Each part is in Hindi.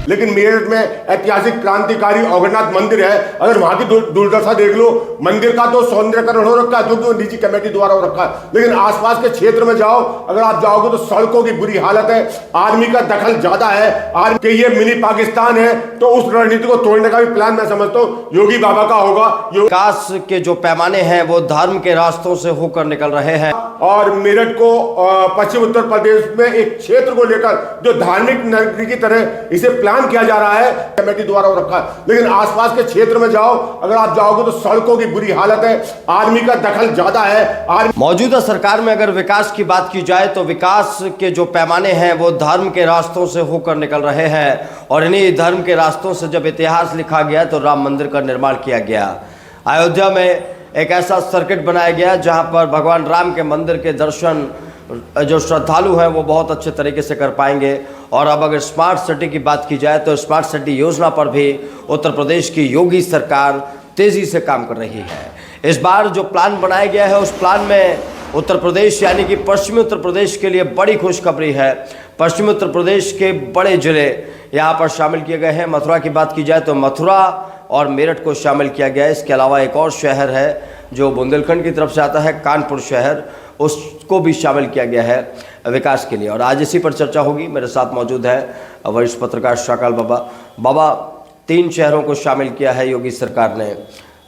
लेकिन मेरठ में ऐतिहासिक क्रांतिकारी औगरनाथ मंदिर है, अगर वहां की दुर्दशा देख लो, मंदिर का तो सौंदर्यकरण हो रखा है जो कि निजी कमेटी द्वारा हो रखा है, लेकिन आसपास के क्षेत्र में जाओ, अगर आप जाओगे तो सड़कों की बुरी हालत है, आर्मी का दखल ज्यादा है, आर्मी के ये मिनी पाकिस्तान है। तो उस रणनीति को तोड़ने का भी प्लान मैं समझता हूँ योगी बाबा का होगा। विकास के जो पैमाने हैं वो धर्म के रास्तों से होकर निकल रहे हैं और मेरठ को पश्चिम उत्तर प्रदेश में एक क्षेत्र को लेकर जो धार्मिक नगरी की तरह इसे प्लान किया जा रहा है, कमेटी द्वारा हो रखा है, लेकिन आसपास के क्षेत्र में जाओ, अगर आप जाओगे तो सड़कों की बुरी हालत है, आर्मी का दखल ज्यादा है। मौजूदा सरकार में अगर विकास की बात की जाए तो विकास के जो पैमाने हैं वो धर्म के रास्तों से होकर निकल रहे हैं और इन्हीं धर्म के रास्तों से जब इतिहास लिखा गया तो राम मंदिर का निर्माण किया गया। अयोध्या में एक ऐसा सर्किट बनाया गया जहां पर भगवान राम के मंदिर के दर्शन जो श्रद्धालु हैं वो बहुत अच्छे तरीके से कर पाएंगे। और अब अगर स्मार्ट सिटी की बात की जाए तो स्मार्ट सिटी योजना पर भी उत्तर प्रदेश की योगी सरकार तेज़ी से काम कर रही है। इस बार जो प्लान बनाया गया है उस प्लान में उत्तर प्रदेश यानी कि पश्चिमी उत्तर प्रदेश के लिए बड़ी खुशखबरी है। पश्चिमी उत्तर प्रदेश के बड़े ज़िले यहाँ पर शामिल किए गए हैं। मथुरा की बात की जाए तो मथुरा और मेरठ को शामिल किया गया है। इसके अलावा एक और शहर है जो बुंदेलखंड की तरफ से आता है, कानपुर शहर, उसको भी शामिल किया गया है विकास के लिए। और आज इसी पर चर्चा होगी। मेरे साथ मौजूद है वरिष्ठ पत्रकार शाकाल बाबा। बाबा, 3 शहरों को शामिल किया है योगी सरकार ने,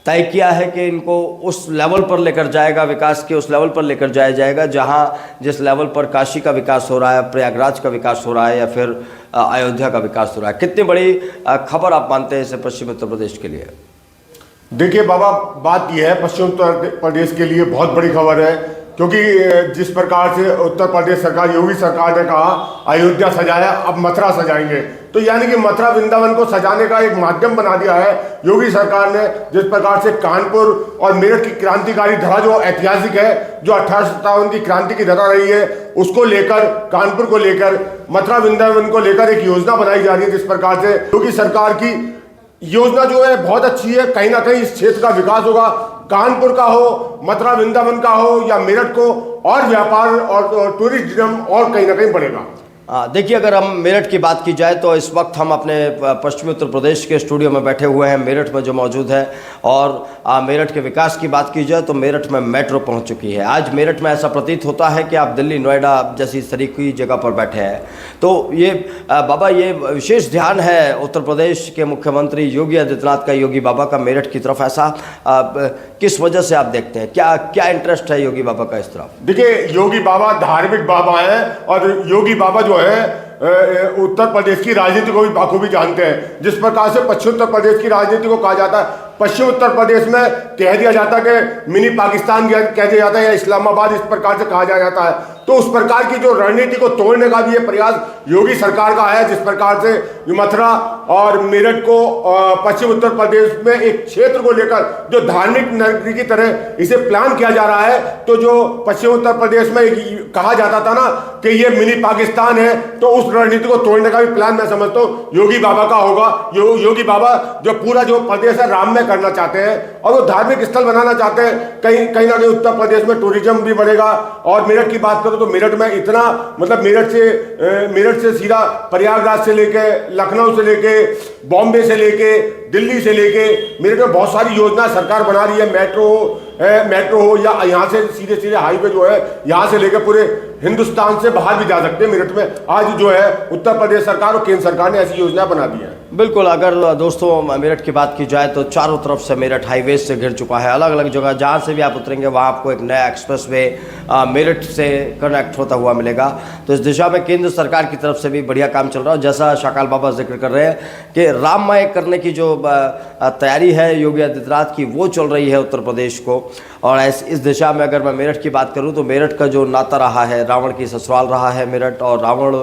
तय किया है कि इनको उस लेवल पर लेकर जाएगा, विकास के उस लेवल पर लेकर जाया जाएगा जहां जिस लेवल पर काशी का विकास हो रहा है, प्रयागराज का विकास हो रहा है या फिर अयोध्या का विकास हो रहा है। कितनी बड़ी खबर आप मानते हैं इसे पश्चिम उत्तर प्रदेश के लिए? देखिए बाबा, बात यह है पश्चिम उत्तर प्रदेश के लिए बहुत बड़ी खबर है, क्योंकि जिस प्रकार से उत्तर प्रदेश सरकार, योगी सरकार ने कहा अयोध्या सजाया, अब मथुरा सजाएंगे, तो यानी कि मथुरा वृंदावन को सजाने का एक माध्यम बना दिया है योगी सरकार ने। जिस प्रकार से कानपुर और मेरठ की क्रांतिकारी धरा जो ऐतिहासिक है, जो 1857 की क्रांति की धरा रही है, उसको लेकर, कानपुर को लेकर, मथुरा वृंदावन को लेकर एक योजना बनाई जा रही है। जिस प्रकार से योगी सरकार की योजना जो है बहुत अच्छी है, कहीं ना कहीं इस क्षेत्र का विकास होगा, कानपुर का हो, मथुरा वृंदावन का हो या मेरठ को, और व्यापार और टूरिज्म और कहीं ना कहीं बढ़ेगा। देखिए, अगर हम मेरठ की बात की जाए तो इस वक्त हम अपने पश्चिमी उत्तर प्रदेश के स्टूडियो में बैठे हुए हैं, मेरठ में जो मौजूद है। और मेरठ के विकास की बात की जाए तो मेरठ में मेट्रो पहुंच चुकी है। आज मेरठ में ऐसा प्रतीत होता है कि आप दिल्ली, नोएडा जैसी तरीके जगह पर बैठे हैं। तो ये बाबा, ये विशेष ध्यान है उत्तर प्रदेश के मुख्यमंत्री योगी आदित्यनाथ का, योगी बाबा का मेरठ की तरफ। ऐसा किस वजह से आप देखते हैं? क्या क्या इंटरेस्ट है योगी बाबा का इस तरफ? देखिए, योगी बाबा धार्मिक बाबा हैं और योगी बाबा जो है उत्तर प्रदेश की राजनीति को भी बखूबी जानते हैं। जिस प्रकार से पश्चिम उत्तर प्रदेश की राजनीति को कहा जाता है, पश्चिम उत्तर प्रदेश में कह दिया जाता है कि मिनी पाकिस्तान कह दिया जाता है या इस्लामाबाद, इस प्रकार से कहा जाता है। तो उस प्रकार की जो रणनीति को तोड़ने का भी ये प्रयास योगी सरकार का है। जिस प्रकार से मथुरा और मेरठ को पश्चिम उत्तर प्रदेश में एक क्षेत्र को लेकर जो धार्मिक नगरी की तरह इसे प्लान किया जा रहा है, तो जो पश्चिम उत्तर प्रदेश में कहा जाता था ना कि ये मिनी पाकिस्तान है, तो उस रणनीति को तोड़ने का भी प्लान मैं समझता हूँ योगी बाबा का होगा। योगी बाबा जो पूरा जो प्रदेश है राम में करना चाहते हैं और वो धार्मिक स्थल बनाना चाहते हैं। कहीं ना कहीं उत्तर प्रदेश में टूरिज्म भी बढ़ेगा। और मेरठ की बात करो तो मेरठ में इतना, मतलब मेरठ से सीधा प्रयागराज से लेके, लखनऊ से लेके, बॉम्बे से लेके, दिल्ली से लेके मेरठ में बहुत सारी योजना सरकार बना रही है। मेट्रो हो या यहाँ से सीधे सीधे हाईवे जो है, यहाँ से लेकर पूरे हिंदुस्तान से बाहर भी जा सकते हैं मेरठ में। आज जो है उत्तर प्रदेश सरकार और केंद्र सरकार ने ऐसी योजना बना दी है। बिल्कुल, अगर दोस्तों मेरठ की बात की जाए तो चारों तरफ से मेरठ हाईवे से घिर चुका है। अलग अलग जगह जहाँ से भी आप उतरेंगे वहाँ आपको एक नया एक्सप्रेस वे मेरठ से कनेक्ट होता हुआ मिलेगा। तो इस दिशा में केंद्र सरकार की तरफ से भी बढ़िया काम चल रहा है। जैसा शाकाल बाबा जिक्र कर रहे हैं कि राममय करने की जो तैयारी है योगी आदित्यनाथ की, वो चल रही है उत्तर प्रदेश को। और इस दिशा में अगर मैं मेरठ की बात करूं तो मेरठ का जो नाता रहा है, रावण की ससुराल रहा है मेरठ। और रावण,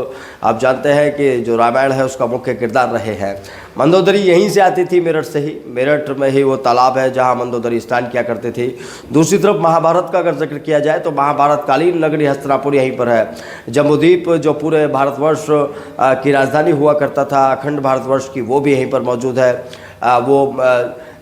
आप जानते हैं कि जो रामायण है उसका मुख्य किरदार रहे हैं। मंदोदरी यहीं से आती थी, मेरठ से ही। मेरठ में ही वो तालाब है जहां मंदोदरी स्नान किया करते थे। दूसरी तरफ महाभारत का अगर जिक्र किया जाए तो महाभारतकालीन नगरी हस्तिनापुर यहीं पर है। जम्बूद्वीप जो पूरे भारतवर्ष की राजधानी हुआ करता था, अखंड भारतवर्ष की, वो भी यहीं पर मौजूद है। वो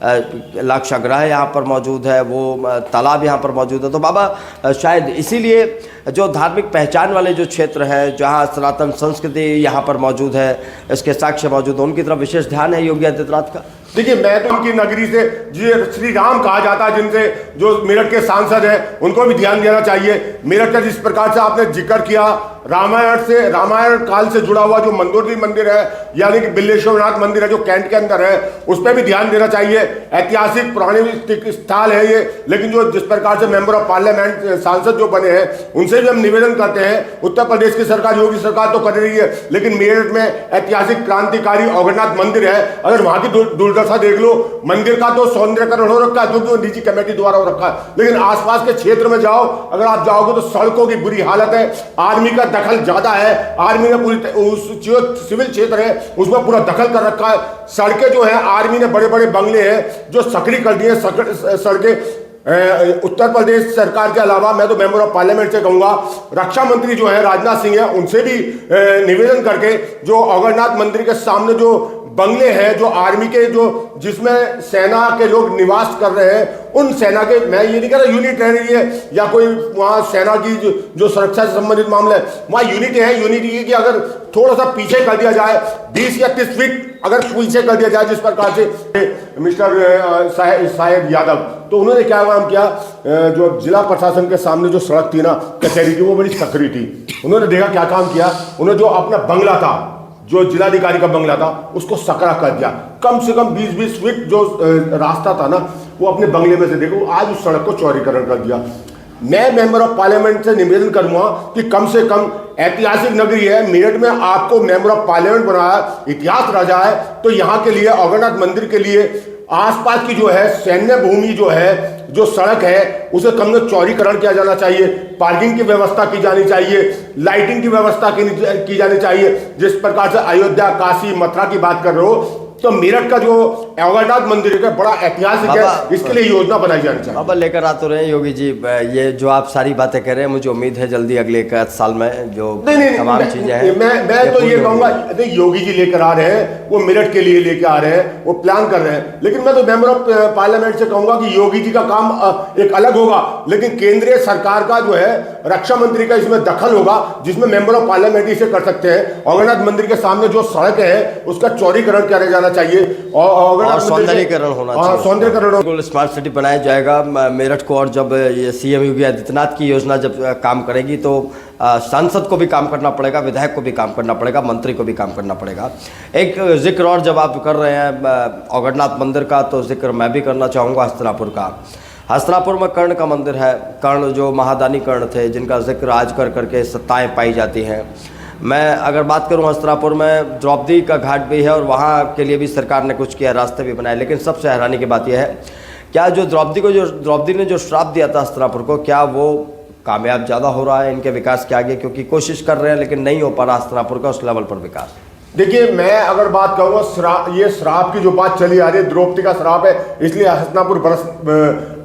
लाक्षागृह यहाँ पर मौजूद है, वो तालाब यहाँ पर मौजूद है। तो बाबा शायद इसीलिए जो धार्मिक पहचान वाले जो क्षेत्र हैं, जहाँ सनातन संस्कृति यहाँ पर मौजूद है, इसके साक्ष्य मौजूद है, उनकी तरफ विशेष ध्यान है योगी आदित्यनाथ का। देखिए, मैं तो उनकी नगरी से जो श्री राम कहा जाता है, जिनसे जो मेरठ के सांसद हैं, उनको भी ध्यान देना चाहिए। मेरठ का जिस प्रकार से आपने जिक्र किया, रामायण काल से जुड़ा हुआ जो मंदोदरी मंदिर है, यानी कि बिल्लेश्वरनाथ मंदिर है जो कैंट के अंदर है, उस पर भी ध्यान देना चाहिए। ऐतिहासिक पुराने स्थल है ये, लेकिन जो जिस प्रकार से मेंबर ऑफ पार्लियामेंट सांसद जो बने हैं, उनसे भी हम निवेदन करते हैं। उत्तर प्रदेश की सरकार, योगी सरकार तो कर रही है, लेकिन मेरठ में ऐतिहासिक क्रांतिकारी अवगढ़नाथ मंदिर है। अगर वहां की दुर्दशा देख लो, मंदिर का तो सौंदर्यकरण हो रखा है, जो निजी कमेटी द्वारा हो रखा है, लेकिन आसपास के क्षेत्र में जाओ, अगर आप जाओगे तो सड़कों की बुरी हालत है। आर्मी का दखल ज्यादा है, आर्मी ने पूरी उस जो सिविल क्षेत्र है उसमें पूरा दखल कर रखा है। सड़कें जो है, आर्मी ने बड़े बड़े बंगले हैं जो सकड़ी कर दिए सड़कें। उत्तर प्रदेश सरकार के अलावा मैं तो मेंबर ऑफ पार्लियामेंट से कहूंगा, रक्षा मंत्री जो है राजनाथ सिंह है, उनसे भी निवेदन करके जो अवगढ़नाथ मंदिर के सामने जो बंगले हैं, जो आर्मी के जो जिसमें सेना के लोग निवास कर रहे हैं, उन सेना के, मैं ये नहीं कह रहा यूनिट रह रही है या कोई वहाँ सेना की जो सुरक्षा से संबंधित मामला है, वहाँ यूनिट है। यूनिट ये कि अगर थोड़ा सा पीछे कर दिया जाए, 20 या 30 फीट अगर पीछे कर दिया जाए, जिस प्रकार से मिस्टर साहेब यादव, तो उन्होंने क्या काम किया, जो जिला प्रशासन के सामने जो सड़क थी ना कचहरी की, वो बड़ी सकरी थी। उन्होंने देखा क्या काम किया, उन्होंने जो अपना बंगला था, जो जिलाधिकारी का बंगला था, उसको सकरा कर दिया। कम से कम 20-20 फीट जो रास्ता था ना, वो अपने बंगले में से देखो, आज उस सड़क को चौड़ीकरण कर दिया। मैं मेंबर ऑफ पार्लियामेंट से निवेदन करूंगा कि कम से कम, ऐतिहासिक नगरी है मेरठ में, आपको मेंबर ऑफ पार्लियामेंट बनाया, इतिहास रचा है, तो यहाँ के लिए, अवगढ़नाथ मंदिर के लिए आसपास की जो है सैन्य भूमि जो है, जो सड़क है, उसे कम से चौड़ीकरण किया जाना चाहिए। पार्किंग की व्यवस्था की जानी चाहिए, लाइटिंग की व्यवस्था की जानी चाहिए। जिस प्रकार से अयोध्या, काशी, मथुरा की बात कर रहे हो, तो मेरठ का जो अवगढ़नाथ मंदिर है बड़ा ऐतिहासिक है, इसके लिए योजना बनाई जानी चाहिए। अब लेकर आ तो रहे हैं योगी जी, ये जो आप सारी बातें कह रहे हैं, मुझे उम्मीद है जल्दी अगले एक साल में जो तमाम चीजें हैं, मैं तो ये कहूंगा, योगी जी लेकर आ रहे हैं, वो मेरठ के लिए लेकर आ रहे हैं, वो प्लान कर रहे हैं, लेकिन मैं तो मेंबर ऑफ पार्लियामेंट से कहूंगा कि योगी जी का काम एक अलग होगा, लेकिन केंद्रीय सरकार का जो है, रक्षा मंत्री का इसमें दखल होगा, जिसमें मेंबर ऑफ पार्लियामेंट इसे कर सकते हैं। अवगढ़नाथ मंदिर के सामने जो सड़क है, उसका चौड़ीकरण किया जाना चाहिए और सौंदर्यीकरण होना चाहिए। सौंदर्यीकरण, स्मार्ट सिटी बनाया जाएगा मेरठ को, और जब ये सीएम योगी आदित्यनाथ की योजना जब काम करेगी, तो सांसद को भी काम करना पड़ेगा, विधायक को भी काम करना पड़ेगा, मंत्री को भी काम करना पड़ेगा। एक जिक्र और जब आप कर रहे हैं अवगढ़नाथ मंदिर का, तो जिक्र मैं भी करना चाहूँगा हस्तिनापुर का। हस्तिनापुर में कर्ण का मंदिर है। कर्ण जो महादानी कर्ण थे, जिनका जिक्र आज कर करके सत्ताएँ पाई जाती हैं। मैं अगर बात करूं, हस्तिनापुर में द्रौपदी का घाट भी है, और वहाँ के लिए भी सरकार ने कुछ किया, रास्ते भी बनाए, लेकिन सबसे हैरानी की बात यह है, क्या जो द्रौपदी ने जो श्राप दिया था हस्तिनापुर को, क्या वो कामयाब ज़्यादा हो रहा है इनके विकास के आगे? क्योंकि कोशिश कर रहे हैं, लेकिन नहीं हो पा रहा हस्तिनापुर का उस लेवल पर विकास। देखिए, मैं अगर बात करूँगा, ये श्राप की जो बात चली आ रही है, द्रौपदी का श्राप है, इसलिए हस्तिनापुर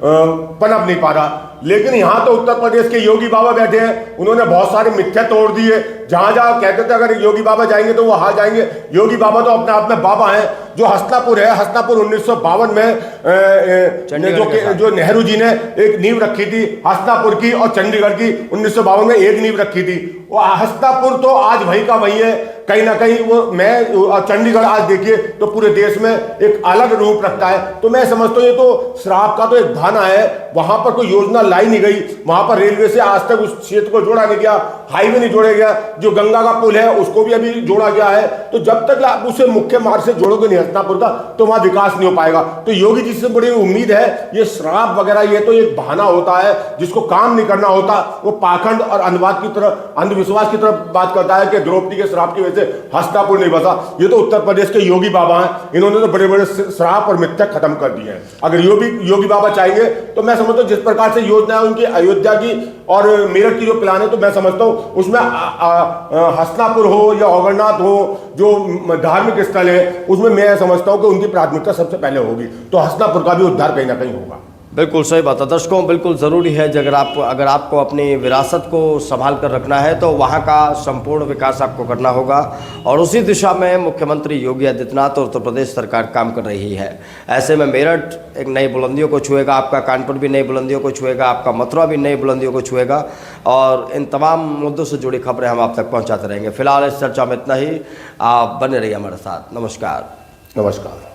पनप नहीं पा रहा। लेकिन यहाँ तो उत्तर प्रदेश के योगी बाबा बैठे हैं, उन्होंने बहुत सारे मिथ्या तोड़ दिए। जहाँ जहाँ कहते थे अगर योगी बाबा जाएंगे तो वो हार जाएंगे, योगी बाबा तो अपने आप में बाबा हैं। जो हस्तिनापुर है, हस्तिनापुर 1952 में जो नेहरू जी ने एक नींव रखी थी हस्तिनापुर की, और चंडीगढ़ की 1952 में एक नींव रखी थी। वो हस्तिनापुर तो आज वहीं का वहीं है, कहीं ना कहीं वो, मैं चंडीगढ़ आज देखिए तो पूरे देश में एक अलग रूप रखता है। तो मैं समझता हूँ ये तो श्राप का तो एक बहाना है। वहां पर कोई योजना लाई नहीं गई, वहां पर रेलवे से आज तक उस क्षेत्र को जोड़ा नहीं गया, हाईवे नहीं जोड़ा गया, जो गंगा का पुल है उसको भी अभी जोड़ा गया है। तो जब तक आप उसे मुख्य मार्ग से जोड़ोगे नहीं हस्तिनापुर का, तो वहां विकास नहीं हो पाएगा। तो योगी जी से बड़ी उम्मीद है, ये श्राप वगैरह ये तो एक बहाना होता है, जिसको काम नहीं करना होता। वो पाखंड और अंधवाद की तरफ, अंधविश्वास की तरफ बात करता है कि द्रौपदी के श्राप की वजह से हस्तिनापुर नहीं बसा। ये तो उत्तर प्रदेश के योगी बाबा हैं, इन्होंने तो बड़े बड़े श्राप और मिथ्या खत्म कर दिए हैं। अगर योगी बाबा चाहेंगे तो मैं समझता हूँ जिस प्रकार से योजना है उनकी अयोध्या की और मेरठ की जो प्लान है, तो मैं समझता हूँ उसमें हस्तिनापुर हो या अवगढ़नाथ हो, जो धार्मिक स्थल है, उसमें मैं समझता हूँ कि उनकी प्राथमिकता सबसे पहले होगी। तो हस्तिनापुर का भी उद्धार कहीं ना कहीं होगा। बिल्कुल सही बात है दर्शकों, बिल्कुल ज़रूरी है अगर आपको अपनी विरासत को संभाल कर रखना है तो वहाँ का संपूर्ण विकास आपको करना होगा और उसी दिशा में मुख्यमंत्री योगी आदित्यनाथ और उत्तर प्रदेश सरकार काम कर रही है। ऐसे में मेरठ एक नई बुलंदियों को छुएगा, आपका कानपुर भी नई बुलंदियों को छुएगा, आपका मथुरा भी नई बुलंदियों को छुएगा और इन तमाम मुद्दों से जुड़ी खबरें हम आप तक पहुँचाते रहेंगे। फिलहाल इस चर्चा में इतना ही, आप बने रहिए हमारे साथ। नमस्कार। नमस्कार।